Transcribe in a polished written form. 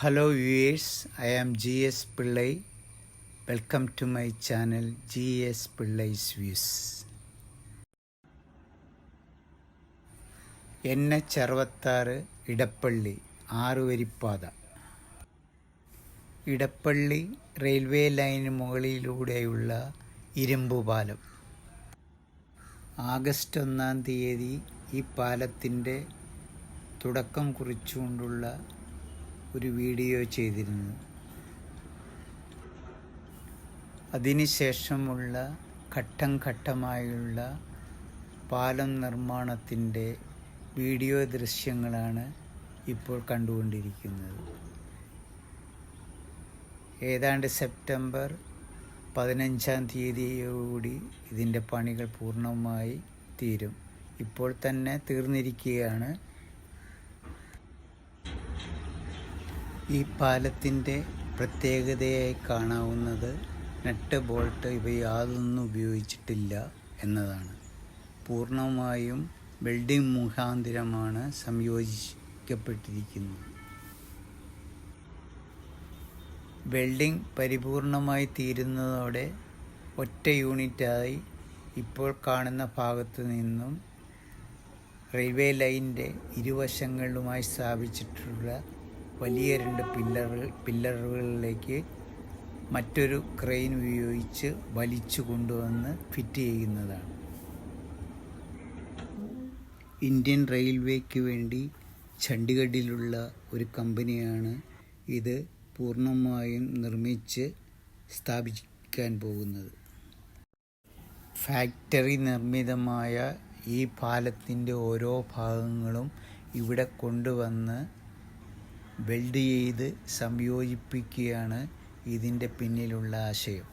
Hello viewers, I am GS Pillai. Welcome to my channel GS Pillai's Views. NH66 Edappally 6 വരിപ്പാത. Edappally railway line മുകളിലൂടെയുള്ള ഇരുമ്പുപാലം. August 1-ാം തീയതി ഈ പാലത്തിൻ്റെ തുടക്കം കുറിച്ചുകൊണ്ടുള്ള ഒരു വീഡിയോ ചെയ്തിരുന്നു. അതിനുശേഷമുള്ള ഘട്ടം ഘട്ടമായുള്ള പാലം നിർമ്മാണത്തിൻ്റെ വീഡിയോ ദൃശ്യങ്ങളാണ് ഇപ്പോൾ കണ്ടുകൊണ്ടിരിക്കുന്നത്. ഏതാണ്ട് സെപ്റ്റംബർ 15-ാം തീയതിയോടുകൂടി ഇതിൻ്റെ പണികൾ പൂർണ്ണമായി തീരും. ഇപ്പോൾ തന്നെ തീർന്നിരിക്കുകയാണ്. ഈ പാലത്തിൻ്റെ പ്രത്യേകതയായി കാണാവുന്നത് നട്ട് ബോൾട്ട് ഇവ യാതൊന്നും ഉപയോഗിച്ചിട്ടില്ല എന്നതാണ്. പൂർണ്ണമായും വെൽഡിംഗ് മുഖാന്തരമാണ് സംയോജിക്കപ്പെട്ടിരിക്കുന്നത്. വെൽഡിംഗ് പരിപൂർണമായി തീരുന്നതോടെ ഒറ്റ യൂണിറ്റായി ഇപ്പോൾ കാണുന്ന ഭാഗത്തു നിന്നും റെയിൽവേ ലൈനിൻ്റെ ഇരുവശങ്ങളിലുമായി സ്ഥാപിച്ചിട്ടുള്ള വലിയ 2 പില്ലറുകളിലേക്ക് മറ്റൊരു ക്രെയിൻ ഉപയോഗിച്ച് വലിച്ചു കൊണ്ടുവന്ന് ഫിറ്റ് ചെയ്യുന്നതാണ്. ഇന്ത്യൻ റെയിൽവേക്ക് വേണ്ടി ചണ്ഡീഗഡിലുള്ള ഒരു കമ്പനിയാണ് ഇത് പൂർണ്ണമായും നിർമ്മിച്ച് സ്ഥാപിക്കാൻ പോകുന്നത്. ഫാക്ടറി നിർമ്മിതമായ ഈ പാലത്തിൻ്റെ ഓരോ ഭാഗങ്ങളും ഇവിടെ കൊണ്ടുവന്ന് വെൽഡ് ചെയ്ത് സംയോജിപ്പിക്കുകയാണ് ഇതിൻ്റെ പിന്നിലുള്ള ആശയം.